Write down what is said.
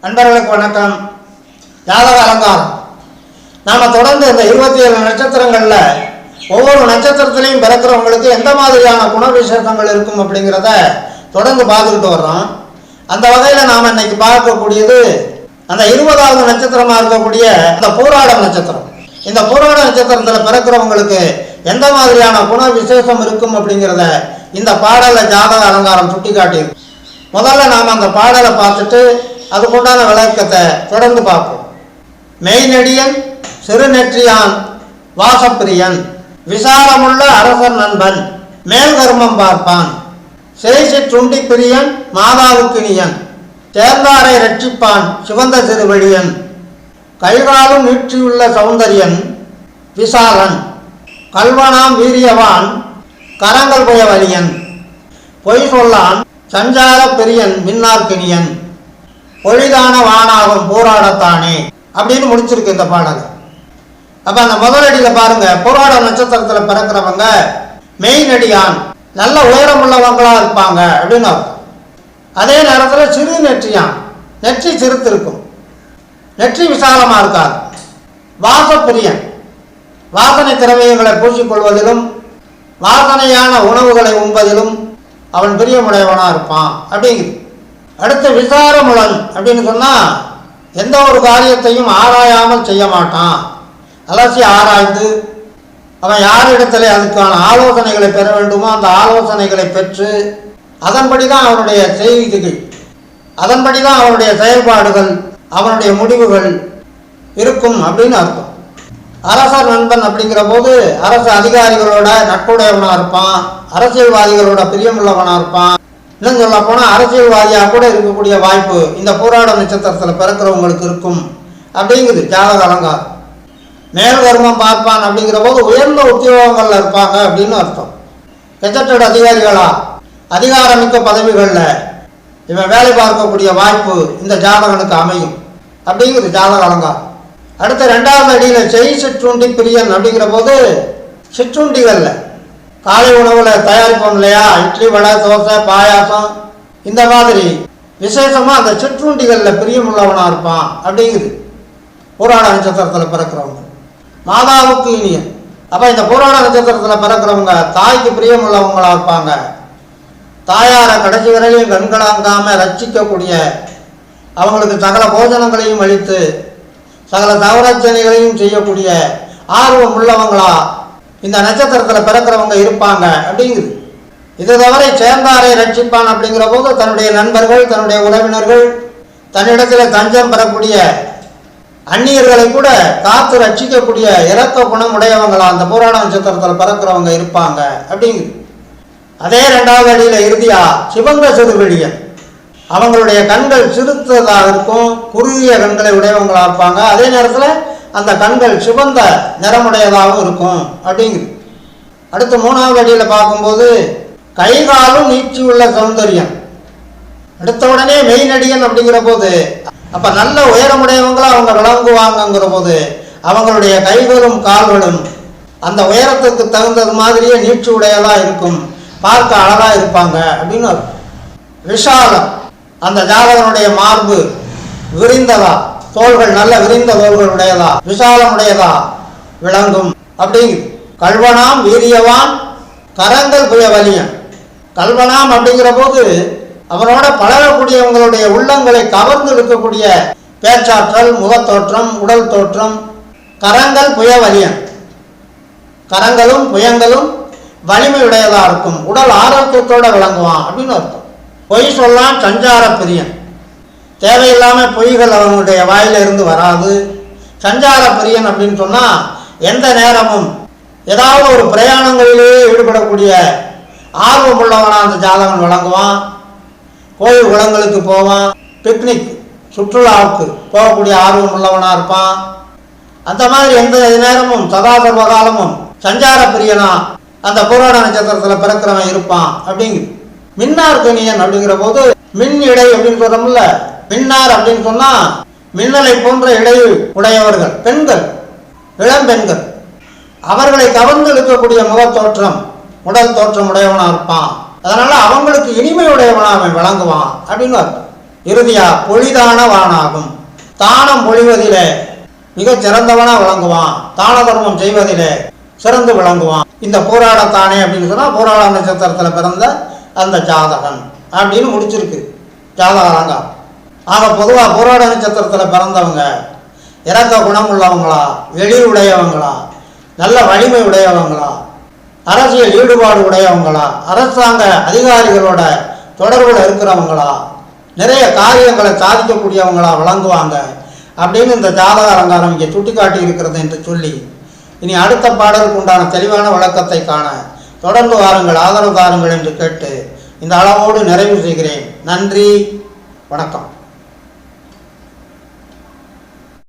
அன்பர்களுக்கு வணக்கம். ஜாதக அலங்காரம். நாம் தொடர்ந்து இந்த 27 நட்சத்திரங்களில் ஒவ்வொரு நட்சத்திரத்திலையும் பிறக்கிறவங்களுக்கு எந்த மாதிரியான குணவிசேஷங்கள் இருக்கும் அப்படிங்கிறத தொடர்ந்து பார்த்துக்கிட்டு வர்றோம். அந்த வகையில் நாம் இன்னைக்கு பார்க்கக்கூடியது அந்த 20வது நட்சத்திரமாக இருக்கக்கூடிய அந்த பூராடம் நட்சத்திரம். இந்த பூராட நட்சத்திரத்தில் பிறக்கிறவங்களுக்கு எந்த மாதிரியான குண விசேஷம் இருக்கும் அப்படிங்கிறத இந்த பாடலில் ஜாதக அலங்காரம் சுட்டி காட்டியிருக்கு. முதல்ல நாம் அந்த பாடலை பார்த்துட்டு அதுக்குண்டான விளக்கத்தை தொடர்ந்து பார்ப்போம். மெய்நெடியன் சிறுநெற்றியான் வாசப்பிரியன் விசாலமுள்ள அரசன் நண்பன் மேல் கர்மம் பார்ப்பான் சேசிற்றுண்டி பிரியன் மாதாவுக்கினியன் சேர்ந்தாரை ரட்சிப்பான் சிவந்த சிறுவழியன் கைகாலும் நீட்சியுள்ள சௌந்தரியன் விசாலன் கல்வனாம் வீரியவான் கரங்கள் புய வலியன் பொய் சொல்லான் சஞ்சார பெரியன் மின்னார்க்கினியன் பொழிதான வானாகும் போராடத்தானே அப்படின்னு முடிச்சிருக்கு இந்த பாடல். அப்ப அந்த முதலடியில் பாருங்க, போராட நட்சத்திரத்தில் பிறக்கிறவங்க மெய்நெடியான் நல்ல உயரம் உள்ளவங்களா இருப்பாங்க அப்படின்னு அர்த்தம். அதே நேரத்தில் சிறு நெற்றியான் நெற்றி சிறுத்து இருக்கும், நெற்றி விசாலமா இருக்காது. வாசப்பிரியன் வாசனை திரவியங்களை பூசிக்கொள்வதிலும் வாசனையான உணவுகளை உண்பதிலும் அவன் பிரியமுடையவனா இருப்பான் அப்படிங்குது. அடுத்து விசாரமுடன் அப்படின்னு சொன்னால் எந்த ஒரு காரியத்தையும் ஆராயாமல் செய்ய மாட்டான். அலசி ஆராய்ந்து அவன் யாரிடத்துல அதுக்கான ஆலோசனைகளை பெற வேண்டுமோ அந்த ஆலோசனைகளை பெற்று அதன்படி தான் அவனுடைய செய்திகள், அதன்படி தான் அவனுடைய செயல்பாடுகள், அவனுடைய முடிவுகள் இருக்கும் அப்படின்னு அர்த்தம். அரசர் நண்பன் அப்படிங்கிற போது அரசு அதிகாரிகளோட நட்புடையவனாக இருப்பான், அரசியல்வாதிகளோட பிரியமுள்ளவனாக இருப்பான். இன்னும் சொல்ல போனால் அரசியல்வாதியாக கூட இருக்கக்கூடிய வாய்ப்பு இந்த போராட நட்சத்திரத்தில் பிறக்கிறவங்களுக்கு இருக்கும் அப்படிங்குது ஜாதக அலங்காரம். மேல் கர்மம் பார்ப்பான் அப்படிங்கிற போது உயர்ந்த உத்தியோகங்களில் இருப்பாங்க அப்படின்னு அர்த்தம். கெஜெட்டட் அதிகாரிகளா அதிகாரமிக்க பதவிகளில் இவன் வேலை பார்க்கக்கூடிய வாய்ப்பு இந்த ஜாதகனுக்கு அமையும் அப்படிங்குது ஜாதக அலங்காரம். அடுத்த 2வது அடியில் செய் சிற்றுண்டி பிரியன் அப்படிங்கிற போது சிற்றுண்டிகளில் காலை உணவில் தயாரிப்போம் இல்லையா, இட்லி வடை தோசை பாயாசம் இந்த மாதிரி விசேஷமாக அந்த சிற்றுண்டிகளில் பிரியமுள்ளவனாக இருப்பான் அப்படிங்குது போராட நட்சத்திரத்தில் பிறக்கிறவங்க. மாதாவுக்கு இனியன். அப்போ இந்த போராட நட்சத்திரத்தில் பிறக்கிறவங்க தாய்க்கு பிரியமுள்ளவங்களாக இருப்பாங்க. தாயாரை கடைசி வரையிலையும் கண்களாங்காமல் ரட்சிக்கக்கூடிய, அவங்களுக்கு சகல போஜனங்களையும் அளித்து சகல தவறச்சனைகளையும் செய்யக்கூடிய ஆர்வம் உள்ளவங்களா இந்த நட்சத்திரத்தில் பிறக்கிறவங்க இருப்பாங்க அப்படிங்குது. இது தவிர சேர்ந்தாரை ரட்சிப்பான் அப்படிங்கிற போது தன்னுடைய நண்பர்கள், தன்னுடைய உறவினர்கள், தன்னிடத்தில் தஞ்சம் பெறக்கூடிய அந்நியர்களை கூட காத்து ரட்சிக்கக்கூடிய இரக்க குணம் உடையவங்களா அந்த போராட நட்சத்திரத்தில் பிறக்கிறவங்க இருப்பாங்க அப்படிங்குது. அதே 2வது அடியில் இறுதியா சிவந்த சிறுவெளியன். அவங்களுடைய கண்கள் சிறுத்ததாக இருக்கும், குறுகிய கண்களை உடையவங்களா இருப்பாங்க. அதே நேரத்தில் அந்த கண்கள் சிவந்த நிறமுடையதாகவும் இருக்கும் அப்படிங்குது. அடுத்து 3வது அடியில் பார்க்கும்போது கைகாலும் நீட்சியுள்ள சௌந்தரியன். அடுத்த உடனே மெய்நடிகன் அப்படிங்கிற போது அப்போ நல்ல உயரமுடையவங்களா அவங்க விளங்குவாங்கங்கிற போது அவங்களுடைய கைகளும் கால்களும் அந்த உயரத்துக்கு தகுந்தது மாதிரியே நீட்சி உடையதாக இருக்கும், பார்க்க அழகாக இருப்பாங்க அப்படின்னு அர்த்தம். விஷாலம் அந்த ஜாதகனுடைய மார்பு விரிந்ததா, தோள்கள் நல்ல விரிந்த தோள்கள் உடையதா விசாலம் உடையதா விளங்கும் அப்படிங்குது. கல்வனாம் வீரியவான் கரங்கள் புய வலியன். கல்வனாம் அப்படிங்கிற போது அவனோட பழகக்கூடியவங்களுடைய உள்ளங்களை கவர்ந்து இருக்கக்கூடிய பேச்சாற்றல், முகத்தோற்றம், உடல் தோற்றம். கரங்கள் புய வலியன், கரங்களும் புயங்களும் வலிமையுடையதா இருக்கும், உடல் ஆரோக்கியத்தோட விளங்குவான் அப்படின்னு அர்த்தம். பொய் சொல்லான் சஞ்சார பிரியன். தேவையில்லாமல் பொய்கள் அவனுடைய வாயிலிருந்து வராது. சஞ்சார பிரியன் அப்படின்னு சொன்னால் எந்த நேரமும் ஏதாவது ஒரு பிரயாணங்களிலேயே ஈடுபடக்கூடிய ஆர்வம் உள்ளவனாக அந்த ஜாதகன் விளங்குவான். கோயில் குளங்களுக்கு போவான், பிக்னிக் சுற்றுலாவுக்கு போகக்கூடிய ஆர்வம் உள்ளவனாக இருப்பான். அந்த மாதிரி எந்த நேரமும் சதா சர்வகாலமும் சஞ்சார பிரியனா அந்த போராட நட்சத்திரத்தில் பிறக்கிறவன் இருப்பான் அப்படிங்குது. மின்னார்க்கினியன் அப்படிங்கிற போது மின் இடை அப்படின்னு சொல்றோம்ல, மின்னார் அப்படின்னு சொன்னா மின்னலை போன்ற இடை உடையவர்கள், பெண்கள், இளம் பெண்கள். அவர்களை கவர்ந்து இருக்கக்கூடிய முகத்தோற்றம், உடல் தோற்றம் உடையவனா இருப்பான். அதனால அவங்களுக்கு இனிமை உடையவனா அவன் விளங்குவான் அப்படின்னு அர்த்தம். இறுதியா பொழிதான வானாகும். தானம் பொழிவதிலே மிகச் சிறந்தவனா விளங்குவான், தான தர்மம் செய்வதிலே சிறந்து விளங்குவான். இந்த போராடத்தானே அப்படின்னு சொன்னால் போராட நட்சத்திரத்தில் பிறந்த அந்த ஜாதகன் அப்படின்னு முடிச்சிருக்கு ஜாதக அலங்காரம். ஆக பொதுவாக போராட நட்சத்திரத்தில் பிறந்தவங்க இறக்க குணம் உள்ளவங்களா, எளிர் உடையவங்களா, நல்ல வலிமை உடையவங்களா, அரசியல் ஈடுபாடு உடையவங்களா, அரசாங்க அதிகாரிகளோட தொடர்பில் இருக்கிறவங்களா, நிறைய காரியங்களை சாதிக்கக்கூடியவங்களா விளங்குவாங்க அப்படின்னு இந்த ஜாதக அலங்காரம் இங்கே சுட்டிக்காட்டி இருக்கிறது என்று சொல்லி, இனி அடுத்த பாடலுக்கு உண்டான தெளிவான விளக்கத்தை காண தொடர்ந்து வாருங்கள், ஆதரவு தாருங்கள் என்று கேட்டு இந்த அளவோடு நிறைவு செய்கிறேன். நன்றி, வணக்கம்.